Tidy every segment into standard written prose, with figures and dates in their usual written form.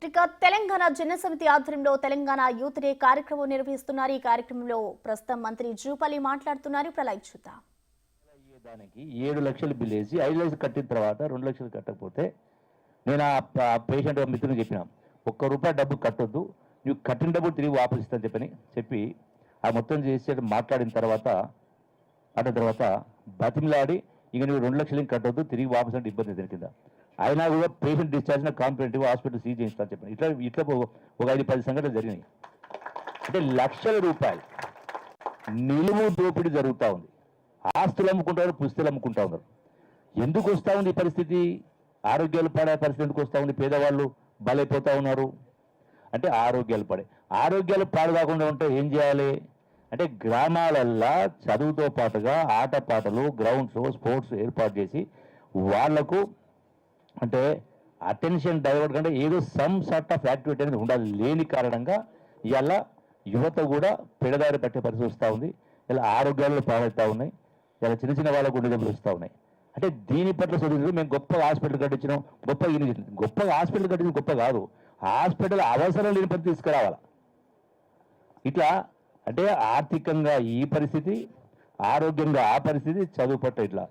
ఇక తెలంగాణ జనసమితి ఆధ్వర్యంలో Telangana youth day కార్యక్రమం నిర్వహిస్తున్నారు. ఈ కార్యక్రమంలో ప్రస్తుతం మంత్రి జూపల్లి మాట్లాడుతున్నారు. ప్రళయ్ చూద్దాం. దానికి 7 లక్షలు బిల్ వేసి 5 లక్షలు కట్టిన తర్వాత 2 లక్షలు కట్టకపోతే నేను ఆ పేషెంట్ మిత్రుని చెప్పిన, ₹1 డబ్బు కట్టొద్దు, నువ్వు కట్టిన డబ్బు తిరిగి వాపసు ఇస్తాను చెప్పి ఆ మొత్తం చేసి మాట్లాడిన తర్వాత బతిమిలాడి ఇక నువ్వు 2 లక్షలు కట్టొద్దు, తిరిగి వాపసు అంటే ఇబ్బంది దాని కింద. అయినా కూడా పేషెంట్ డిశ్చార్జ్ కాన్ఫిడెంట్గా హాస్పిటల్ సీజ్ చేయిస్తాను చెప్పాను. ఇట్లా ఒక 5-10 సంఘటనలు జరిగినాయి. అంటే లక్షల రూపాయలు నిలువు దోపిడీ జరుగుతూ ఉంది. ఆస్తులు అమ్ముకుంటారు, పుస్తలు అమ్ముకుంటా ఉన్నారు. ఎందుకు వస్తూ ఉంది ఈ పరిస్థితి? ఆరోగ్యాలు పడే పరిస్థితి ఎందుకు వస్తూ ఉంది? పేదవాళ్ళు బలైపోతూ ఉన్నారు. అంటే ఆరోగ్యాలు పాడు కాకుండా ఉంటే ఏం చేయాలి అంటే గ్రామాలల్లో చదువుతో పాటుగా ఆటపాటలు, గ్రౌండ్స్, స్పోర్ట్స్ ఏర్పాటు చేసి వాళ్లకు అంటే అటెన్షన్ డైవర్ట్ కంటే ఏదో సమ్ సార్ట్ ఆఫ్ యాక్టివిటీ అనేది ఉండాలి. లేని కారణంగా ఇలా యువత కూడా పెడదారి పట్టే పరిస్థితి వస్తూ ఉంది. ఇలా ఆరోగ్యాలు పాడవుతూ ఉన్నాయి. ఇలా చిన్న చిన్న వాళ్ళకు గుండె జబ్బులు వస్తూ ఉన్నాయి. అంటే దీని పట్ల చదువు మేము గొప్ప హాస్పిటల్ కట్టించినాం, గొప్ప హాస్పిటల్ కట్టించిన గొప్ప కాదు, హాస్పిటల్ అవసరం లేని పని తీసుకురావాలి. ఇట్లా అంటే ఆర్థికంగా ఈ పరిస్థితి, ఆరోగ్యంగా ఆ పరిస్థితి, చదువు పట్ల ఇట్లా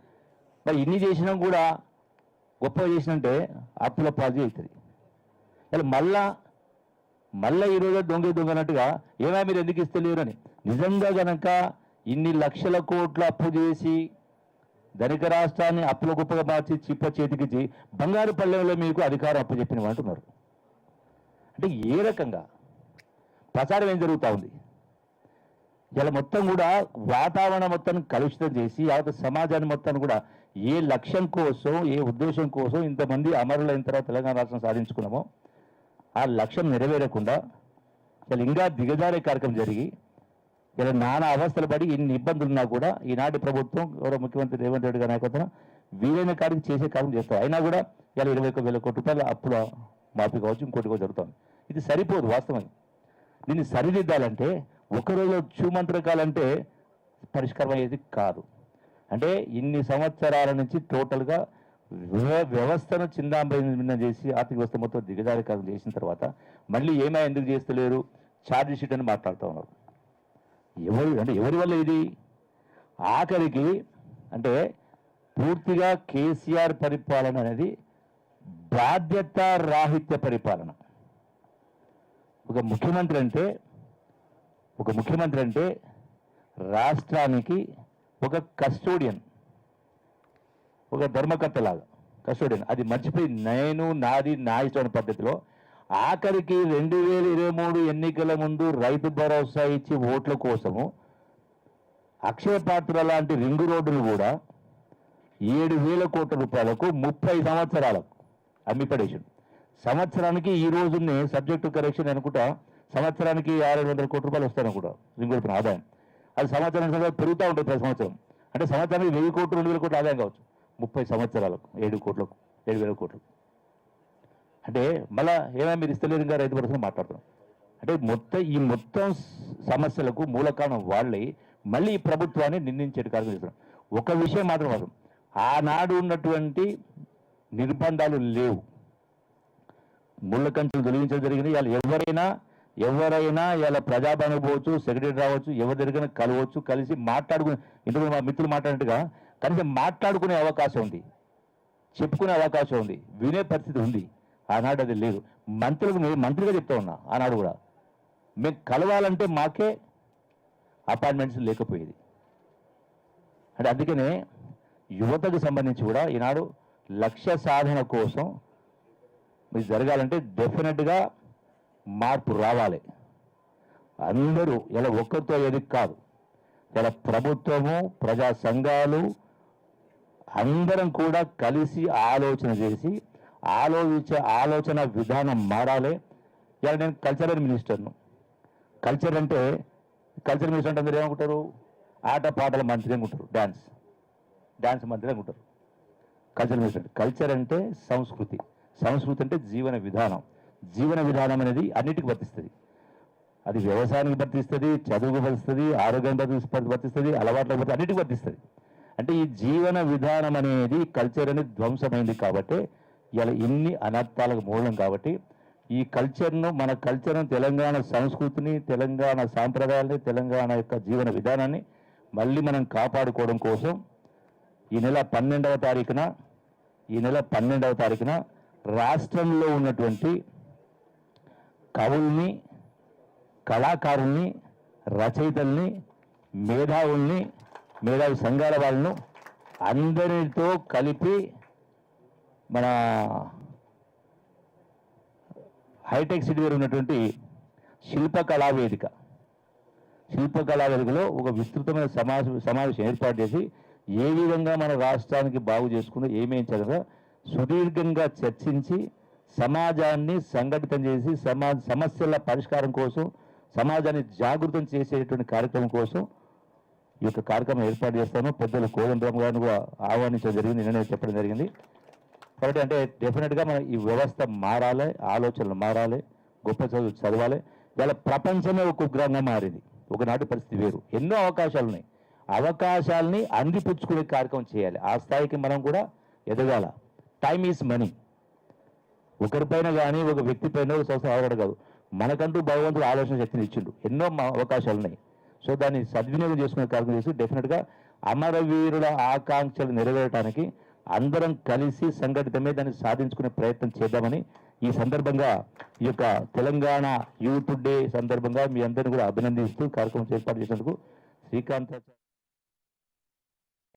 మరి ఇన్ని చేసినా కూడా గొప్పగా చేసినంటే అప్పుల పాజీ అవుతుంది. ఇలా మళ్ళా ఈరోజు దొంగనట్టుగా ఏమైనా మీరు ఎందుకు ఇస్తలేరు అని. నిజంగా గనక ఇన్ని లక్షల కోట్ల అప్పు చేసి ధనిక రాష్ట్రాన్ని అప్పుల గొప్పగా మార్చి చిప్ప చేతికిచ్చి బంగారు పల్లెంలో మీకు అధికారం అప్పు చెప్పిన అంటున్నారు. అంటే ఏ రకంగా ప్రచారం ఏం జరుగుతూ ఉంది? ఇలా మొత్తం కూడా వాతావరణం మొత్తం కలుషితం చేసి యావత్ సమాజాన్ని మొత్తాన్ని కూడా ఏ లక్ష్యం కోసం, ఏ ఉద్దేశం కోసం ఇంతమంది అమరులైన తర్వాత తెలంగాణ రాష్ట్రం సాధించుకున్నామో ఆ లక్ష్యం నెరవేరకుండా ఇలా ఇంకా దిగజారే కార్యక్రమం జరిగి ఇలా నానా అవస్థలు పడి ఇన్ని ఇబ్బందులు ఉన్నా కూడా ఈనాటి ప్రభుత్వం గౌరవ ముఖ్యమంత్రి రేవంత్ రెడ్డి గారి నాయకత్వం వీలైన కాడికి చేసే కార్యం చేస్తారు. అయినా కూడా ఇలా 21,000 కోట్ల రూపాయల అప్పుల మాఫీ కావచ్చు, ఇంకోటి కూడా జరుగుతుంది. ఇది సరిపోదు. వాస్తవం దీన్ని సరిదిద్దాలంటే ఒకరోజు చూమంత్రకాలంటే పరిష్కారం అయ్యేది కాదు. అంటే ఇన్ని సంవత్సరాల నుంచి టోటల్గా వ్యవస్థను చిందాంబరం చేసి ఆర్థిక వ్యవస్థ మొత్తం దిగజారికారం చేసిన తర్వాత మళ్ళీ ఎందుకు చేస్తలేరు ఛార్జ్ షీట్ అని మాట్లాడుతూ ఉన్నారు. ఎవరి వల్ల ఇది? ఆఖరికి అంటే పూర్తిగా కేసీఆర్ పరిపాలన అనేది బాధ్యత రాహిత్య పరిపాలన. ఒక ముఖ్యమంత్రి అంటే రాష్ట్రానికి ఒక కస్టోడియన్, ఒక ధర్మకర్తలాగా కస్టోడియన్. అది మర్చిపోయి నేను నాది నా ఇష్టమైన పద్ధతిలో ఆఖరికి 2023 ఎన్నికల ముందు రైతు భరోసా ఇచ్చి ఓట్ల కోసము అక్షయ పాత్ర లాంటి రింగు రోడ్డును కూడా 7,000 కోట్ల రూపాయలకు 30 సంవత్సరాలకు అమ్మిపడేసాడు. సంవత్సరానికి ఈ రోజునే సబ్జెక్టు కరెక్షన్ అనుకుంటా సంవత్సరానికి 600 కోట్ల రూపాయలు వస్తాను కూడా రింగు రోడ్డు ఆదాయం. అది సంవత్సరానికి పెరుగుతూ ఉంటుంది ప్రతి సంవత్సరం. అంటే సంవత్సరానికి 1,000 కోట్లు 2,000 కోట్ల ఆదాయం కావచ్చు. 30 సంవత్సరాలకు 7,000 కోట్లు. అంటే మళ్ళా మీరు ఇస్తలేరు ఇంకా రైతు భరోసా మాట్లాడుతున్నాం. అంటే మొత్తం సమస్యలకు మూల కారణం వాళ్ళే మళ్ళీ ఈ ప్రభుత్వాన్ని నిందించే కార్యక్రమం చేస్తున్నాం. ఒక విషయం మాత్రం ఆనాడు ఉన్నటువంటి నిర్బంధాలు లేవు, ముళ్ళ కంచెలు తొలగించడం జరిగింది. ఇవాళ ఎవరైనా ఇలా ప్రజాభవన్ పోవచ్చు, సెక్రటరీ రావచ్చు, ఎవరి దగ్గర కలవచ్చు, కలిసి మాట్లాడుకునే ఇందులో మా మిత్రులు మాట్లాడినట్టుగా కనీసం మాట్లాడుకునే అవకాశం ఉంది, చెప్పుకునే అవకాశం ఉంది, వినే పరిస్థితి ఉంది. ఆనాడు అది లేదు. మంత్రిగా చెప్తా ఉన్నా ఆనాడు కూడా మేము కలవాలంటే మాకే అపాయింట్మెంట్స్ లేకపోయేది. అంటే అందుకనే యువతకు సంబంధించి కూడా ఈనాడు లక్ష్య సాధన కోసం మీరు జరగాలంటే డెఫినెట్గా మార్పు రావాలి. అందరూ ఇలా ఒక్కరితో ఏది కాదు, ఇలా ప్రభుత్వము, ప్రజా సంఘాలు అందరం కూడా కలిసి ఆలోచన చేసి ఆలోచన విధానం మారాలి. ఇలా నేను కల్చరల్ మినిస్టర్ను. కల్చర్ మినిస్టర్ అంటే అందరూ ఏమనుకుంటారు? ఆట పాటల మంత్రి అనుకుంటారు, డాన్స్ మంత్రి అనుకుంటారు. Cultural minister. కల్చర్ అంటే సంస్కృతి అంటే జీవన విధానం అనేది అన్నిటికీ వర్తిస్తుంది. అది వ్యవసాయానికి వర్తిస్తుంది, చదువుకు వర్తిస్తుంది, ఆరోగ్యానికి వర్తిస్తుంది, అలవాట్లకు అన్నిటికీ వర్తిస్తుంది. అంటే ఈ జీవన విధానం అనేది కల్చర్ అనేది ధ్వంసమైంది కాబట్టి ఇలా ఇన్ని అనర్థాలకు మూలం కాబట్టి ఈ కల్చర్ను, మన కల్చర్ను, తెలంగాణ సంస్కృతిని, తెలంగాణ సాంప్రదాయాల్ని, తెలంగాణ యొక్క జీవన విధానాన్ని మళ్ళీ మనం కాపాడుకోవడం కోసం ఈ నెల 12వ తారీఖున రాష్ట్రంలో ఉన్నటువంటి కవుల్ని, కళాకారుల్ని, రచయితల్ని, మేధావి సంఘాల వాళ్ళను అందరితో కలిపి మన హైటెక్ సిటీ దగ్గర ఉన్నటువంటి శిల్పకళా వేదికలో ఒక విస్తృతమైన సమావేశం ఏర్పాటు చేసి ఏ విధంగా మన రాష్ట్రానికి బాగు చేసుకుందో ఏమేం చదవగా సుదీర్ఘంగా చర్చించి సమాజాన్ని సంఘటితం చేసి సమస్యల పరిష్కారం కోసం, సమాజాన్ని జాగృతం చేసేటువంటి కార్యక్రమం కోసం ఈ యొక్క కార్యక్రమం ఏర్పాటు చేస్తాను. పెద్దలు కోదండరామ్ గారిని కూడా ఆహ్వానించడం జరిగింది, నిన్ననే చెప్పడం జరిగింది. కాబట్టి అంటే డెఫినెట్గా మన ఈ వ్యవస్థ మారాలి, ఆలోచనలు మారాలి, గొప్ప చదువు చదవాలి. ఇవాళ ప్రపంచమే ఒక ఉగ్రంగా మారింది, ఒకనాటి పరిస్థితి వేరు. ఎన్నో అవకాశాలు ఉన్నాయి, అవకాశాలని అందిపుచ్చుకునే కార్యక్రమం చేయాలి. ఆ స్థాయికి మనం కూడా ఎదగాల. Time is money. ఒకరిపైన కానీ, ఒక వ్యక్తి పైన, ఒక సంస్థ ఆధారపడ కాదు. మనకంటూ భగవంతుడు ఆలోచన శక్తిని ఇచ్చిండు, ఎన్నో అవకాశాలు ఉన్నాయి. సో దాన్ని సద్వినియోగం చేసుకునే కార్యక్రమం చేసి డెఫినెట్గా అమరవీరుల ఆకాంక్షలు నెరవేరడానికి అందరం కలిసి సంఘటితమే దాన్ని సాధించుకునే ప్రయత్నం చేద్దామని ఈ సందర్భంగా, ఈ యొక్క తెలంగాణ యూత్ డే సందర్భంగా మీ అందరిని కూడా అభినందిస్తూ కార్యక్రమం ఏర్పాటు చేసినందుకు శ్రీకాంత్